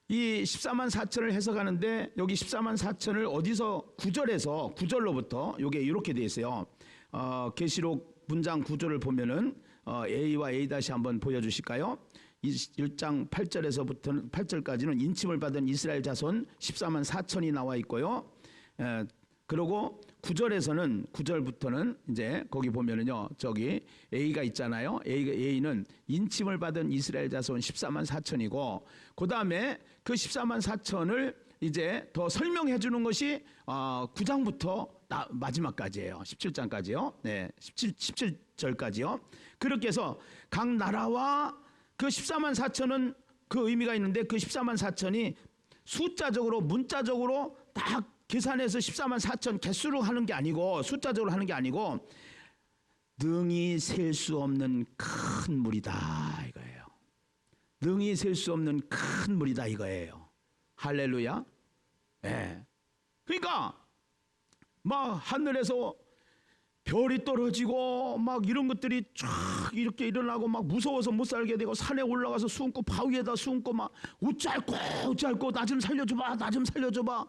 이 14만 4천을 해석하는데 여기 14만 4천을 어디서 9절로부터 요게 이렇게 되어 있어요. 계시록 문장 구조를 보면은 A와 A 다시 한번 보여주실까요? 1장 8절에서부터 8절까지는 인침을 받은 이스라엘 자손 14만 4천이 나와 있고요. 그리고 9절부터는 이제 거기 보면은요, 저기 A가 있잖아요. A는 인침을 받은 이스라엘 자손 14만 4천이고, 그 다음에 그 14만 4천을 이제 더 설명해 주는 것이 9장부터 마지막까지예요. 17장까지요. 17절까지요. 그렇게 해서 각 나라와 그 14만 4천은 그 의미가 있는데 그 14만 4천이 숫자적으로 문자적으로 딱 계산해서 14만 4천 개수로 하는 게 아니고, 숫자적으로 하는 게 아니고 능히 셀 수 없는 큰 물이다 이거예요. 능히 셀 수 없는 큰 물이다 이거예요. 할렐루야. 그러니까 막 하늘에서 별이 떨어지고 막 이런 것들이 쫙 이렇게 일어나고 막 무서워서 못 살게 되고, 산에 올라가서 숨고 바위에다 숨고 막 우짤고 나 좀 살려줘봐, 나 좀 살려줘봐.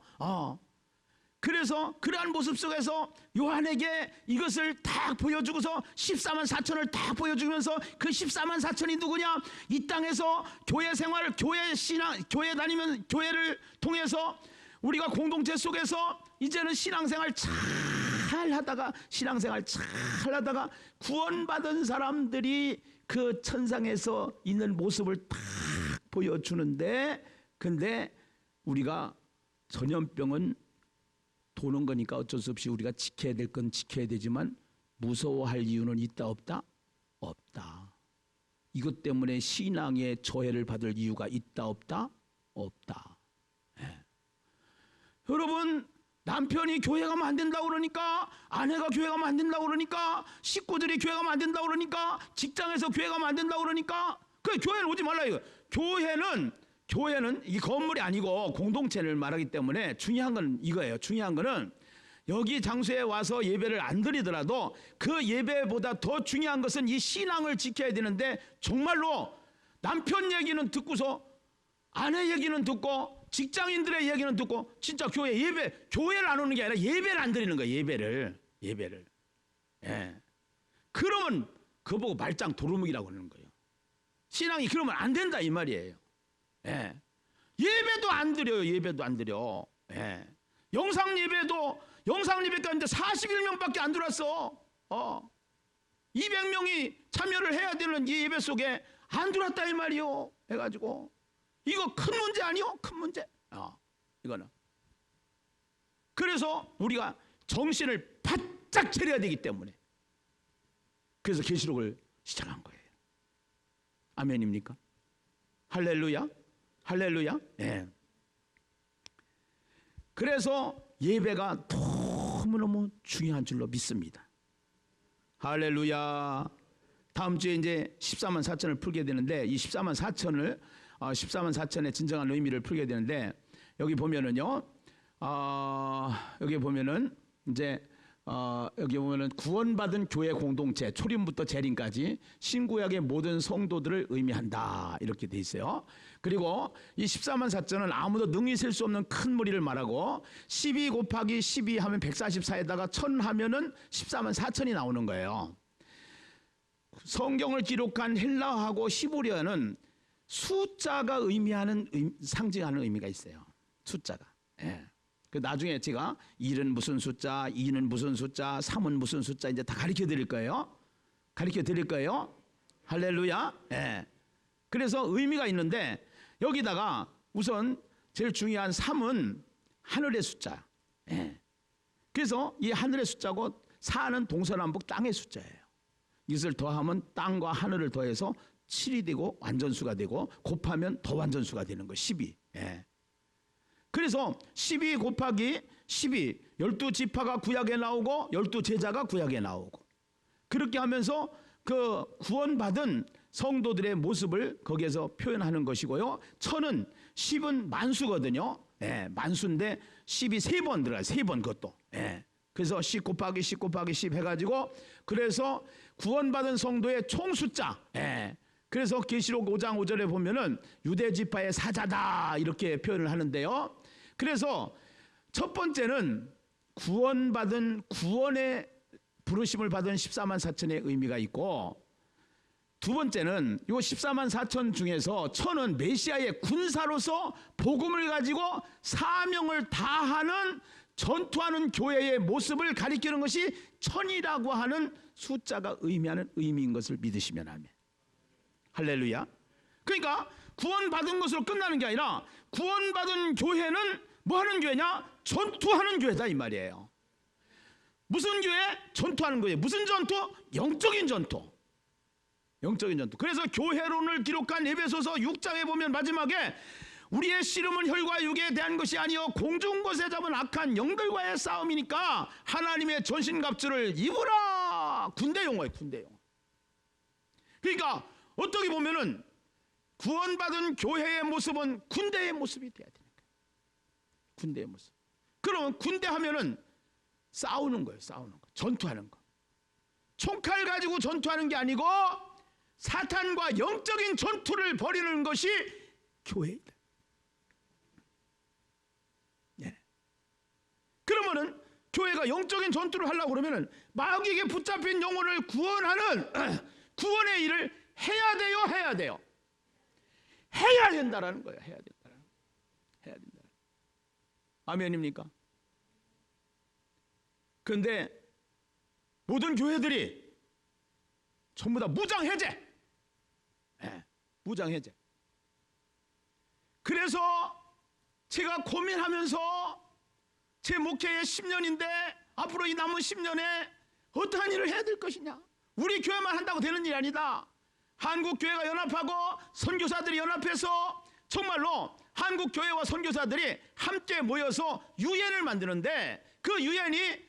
그래서 그러한 모습 속에서 요한에게 이것을 딱 보여주고서 14만 4천을 딱 보여주면서 그 14만 4천이 누구냐? 이 땅에서 교회 생활, 교회 신앙, 교회 다니면 교회를 통해서 우리가 공동체 속에서 이제는 신앙생활 잘 하다가 구원받은 사람들이 그 천상에서 있는 모습을 딱 보여주는데, 근데 우리가 전염병은 도는 거니까 어쩔 수 없이 우리가 지켜야 될 건 지켜야 되지만 무서워할 이유는 있다 없다? 없다. 이것 때문에 신앙의 저해를 받을 이유가 있다 없다? 없다. 여러분, 남편이 교회 가면 안 된다고 그러니까, 아내가 교회 가면 안 된다고 그러니까, 식구들이 교회 가면 안 된다고 그러니까, 직장에서 교회 가면 안 된다고 그러니까, 그 교회는 오지 말라 이거. 교회는 이 건물이 아니고 공동체를 말하기 때문에 중요한 건 이거예요. 중요한 거는 여기 장소에 와서 예배를 안 드리더라도 그 예배보다 더 중요한 것은 이 신앙을 지켜야 되는데, 정말로 남편 얘기는 듣고서 아내 얘기는 듣고 직장인들의 얘기는 듣고 진짜 교회를 안 오는 게 아니라 예배를 안 드리는 거예요. 예배를. 예배를. 예. 그러면 그거 보고 말짱 도루묵이라고 하는 거예요. 신앙이 그러면 안 된다 이 말이에요. 예. 예배도 안 드려요. 예배도 안 드려. 예. 영상 예배도 영상 예배가 있는데 41명밖에 안 들어왔어. 200명이 참여를 해야 되는 이 예배 속에 안 들어왔다 이 말이요. 해가지고 이거 큰 문제 아니요? 큰 문제. 이거는. 그래서 우리가 정신을 바짝 차려야 되기 때문에 그래서 계시록을 시작한 거예요. 아멘입니까? 할렐루야. 할렐루야. 네. 그래서 예배가 너무너무 중요한 줄로 믿습니다. 할렐루야. 다음 주에 이제 14만 4천을 풀게 되는데 이 14만 4천의 진정한 의미를 풀게 되는데 여기 보면은요. 여기 보면은 이제 여기 보면은 구원받은 교회 공동체 초림부터 재림까지 신구약의 모든 성도들을 의미한다 이렇게 돼 있어요. 그리고 이 14만 4천은 아무도 능히 셀 수 없는 큰 무리를 말하고 12 곱하기 12 하면 144에다가 1000 하면은 14만 4천이 나오는 거예요. 성경을 기록한 헬라어하고 히브리어는 숫자가 의미하는 상징하는 의미가 있어요. 숫자가. 예. 그 나중에 제가 1은 무슨 숫자, 2는 무슨 숫자, 3은 무슨 숫자 이제 다 가르쳐 드릴 거예요. 가르쳐 드릴 거예요. 할렐루야. 예. 그래서 의미가 있는데 여기다가 우선 제일 중요한 3은 하늘의 숫자. 예. 그래서 이 하늘의 숫자고 4는 동서남북 땅의 숫자예요. 이것을 더하면 땅과 하늘을 더해서 7이 되고 완전수가 되고 곱하면 더 완전수가 되는 거 12. 예. 그래서 12 곱하기 12 12지파가 구약에 나오고 12제자가 구약에 나오고 그렇게 하면서 그 구원받은 성도들의 모습을 거기에서 표현하는 것이고요. 1000은 10은 만수거든요. 예, 만수인데 10이 3번 들어가요. 3번 그것도. 예. 그래서 10 곱하기 10 곱하기 10 해가지고 그래서 구원받은 성도의 총 숫자. 예. 그래서 계시록 5장 5절에 보면은 유대지파의 사자다 이렇게 표현을 하는데요. 그래서 첫 번째는 구원받은 구원의 부르심을 받은 14만 4천의 의미가 있고 두 번째는 이 14만 4천 중에서 1000은 메시아의 군사로서 복음을 가지고 사명을 다하는 전투하는 교회의 모습을 가리키는 것이 1000이라고 하는 숫자가 의미하는 의미인 것을 믿으시면 아멘. 할렐루야. 그러니까 구원받은 것으로 끝나는 게 아니라 구원받은 교회는 뭐 하는 교회냐? 전투하는 교회다 이 말이에요. 무슨 교회? 전투하는 거예요. 무슨 전투? 영적인 전투. 영적인 전투. 그래서 교회론을 기록한 에베소서 6장에 보면 마지막에 우리의 씨름은 혈과 육에 대한 것이 아니요 공중 곳에 잡은 악한 영들과의 싸움이니까 하나님의 전신갑주를 입으라. 군대 용어예요. 군대 용어. 그러니까 어떻게 보면은 구원받은 교회의 모습은 군대의 모습이 돼야 되는 거예요. 군대의 모습. 그러면 군대 하면은 싸우는 거예요. 싸우는 거. 전투하는 거. 총칼 가지고 전투하는 게 아니고 사탄과 영적인 전투를 벌이는 것이 교회이다. 예. 그러면은 교회가 영적인 전투를 하려고 그러면은 마귀에게 붙잡힌 영혼을 구원하는 구원의 일을 해야 돼요, 해야 돼요. 해야 된다라는 거예요. 해야 된다라는 거예요. 해야 된다. 아멘입니까? 그런데 모든 교회들이 전부 다 무장해제. 네, 무장해제. 그래서 제가 고민하면서 제 목회의 10년인데 앞으로 이 남은 10년에 어떠한 일을 해야 될 것이냐. 우리 교회만 한다고 되는 일이 아니다. 한국교회가 연합하고 선교사들이 연합해서 정말로 한국교회와 선교사들이 함께 모여서 유엔을 만드는데 그 유엔이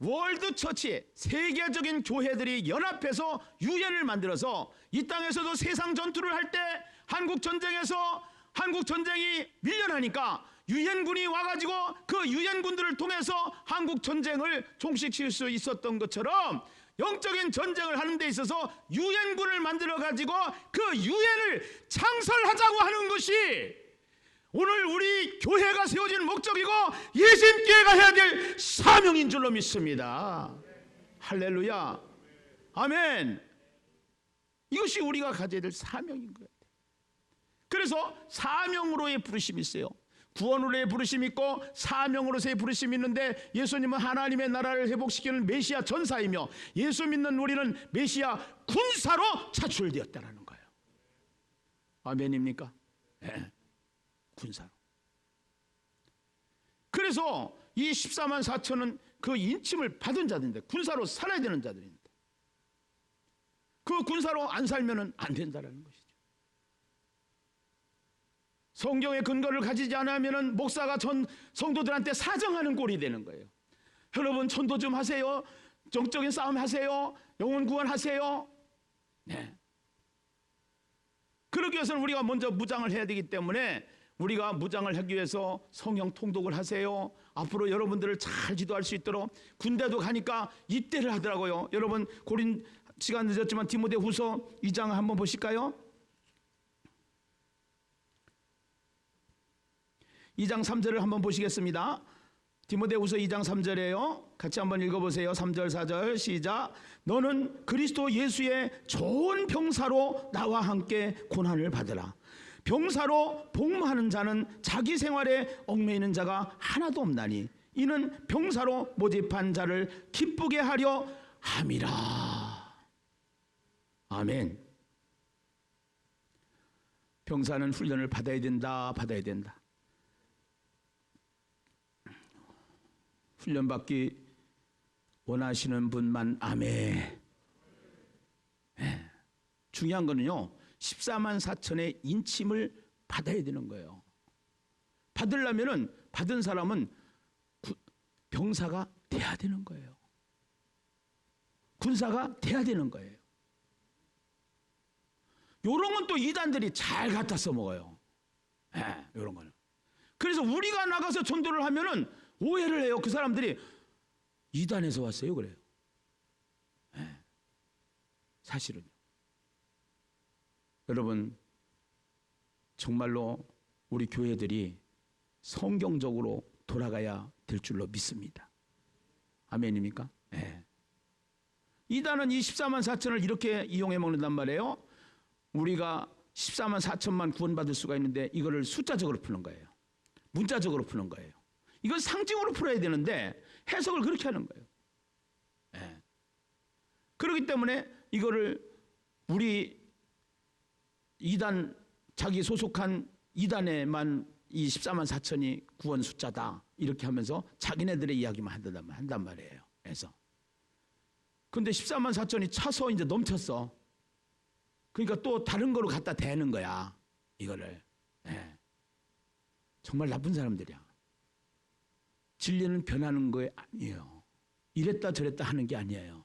월드 처치, 세계적인 교회들이 연합해서 유엔을 만들어서 이 땅에서도 세상 전투를 할 때 한국 전쟁에서 한국 전쟁이 밀려나니까 유엔군이 와가지고 그 유엔군들을 통해서 한국 전쟁을 종식시킬 수 있었던 것처럼 영적인 전쟁을 하는 데 있어서 유엔군을 만들어 가지고 그 유엔을 창설하자고 하는 것이 오늘 우리 교회가 세워진 목적이고 예수님교회가 해야 될 사명인 줄로 믿습니다. 할렐루야. 아멘. 이것이 우리가 가져야 될 사명인 거예요. 그래서 사명으로의 부르심이 있어요. 구원으로의 부르심이 있고 사명으로서의 부르심이 있는데, 예수님은 하나님의 나라를 회복시키는 메시아 전사이며 예수 믿는 우리는 메시아 군사로 차출되었다는 거예요. 아멘입니까? 네. 군사로. 그래서 이 14만 4천은 그 인침을 받은 자들인데, 군사로 살아야 되는 자들인데, 그 군사로 안 살면 안 된다는 것이죠. 성경의 근거를 가지지 않으면 목사가 전 성도들한테 사정하는 꼴이 되는 거예요. 여러분 전도 좀 하세요. 정적인 싸움 하세요. 영혼 구원하세요. 네. 그러기 위해서는 우리가 먼저 무장을 해야 되기 때문에, 우리가 무장을 하기 위해서 성령 통독을 하세요. 앞으로 여러분들을 잘 지도할 수 있도록 군대도 가니까 입대를 하더라고요. 여러분 고린 시간 늦었지만 디모데후서 2장 한번 보실까요? 2장 3절을 한번 보시겠습니다. 디모데후서 2장 3절이에요. 같이 한번 읽어보세요. 3절 4절 시작. 너는 그리스도 예수의 좋은 병사로 나와 함께 고난을 받으라. 병사로 복무하는 자는 자기 생활에 얽매이는 자가 하나도 없나니 이는 병사로 모집한 자를 기쁘게 하려 함이라. 아멘. 병사는 훈련을 받아야 된다. 훈련받기 원하시는 분만 아멘. 네. 중요한 거는요, 14만 4천의 인침을 받아야 되는 거예요. 받으려면은 받은 사람은 병사가 돼야 되는 거예요. 군사가 돼야 되는 거예요. 요런 건 또 이단들이 잘 갖다 써먹어요. 네, 요런 거는. 그래서 우리가 나가서 전도를 하면은 오해를 해요. 그 사람들이 이단에서 왔어요 그래요. 네. 사실은요. 여러분 정말로 우리 교회들이 성경적으로 돌아가야 될 줄로 믿습니다. 아멘입니까? 네. 이단은 이 14만 4천을 이렇게 이용해 먹는단 말이에요. 우리가 14만 4천만 구원받을 수가 있는데 이거를 숫자적으로 푸는 거예요. 문자적으로 푸는 거예요. 이건 상징으로 풀어야 되는데 해석을 그렇게 하는 거예요. 네. 그렇기 때문에 이거를 우리 이단, 자기 소속한 이단에만 이 14만 4천이 구원 숫자다 이렇게 하면서 자기네들의 이야기만 한단 말이에요. 그래서 근데 14만 4천이 차서 이제 넘쳤어. 그러니까 또 다른 거로 갖다 대는 거야 이거를. 네. 정말 나쁜 사람들이야. 진리는 변하는 거 아니에요. 이랬다 저랬다 하는 게 아니에요.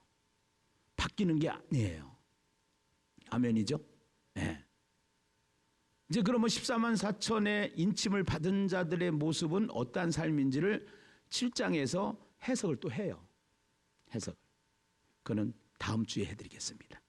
바뀌는 게 아니에요. 아멘이죠? 네. 이제 그러면 14만 4천의 인침을 받은 자들의 모습은 어떠한 삶인지를 7장에서 해석을 또 해요. 해석을. 그거는 다음 주에 해드리겠습니다.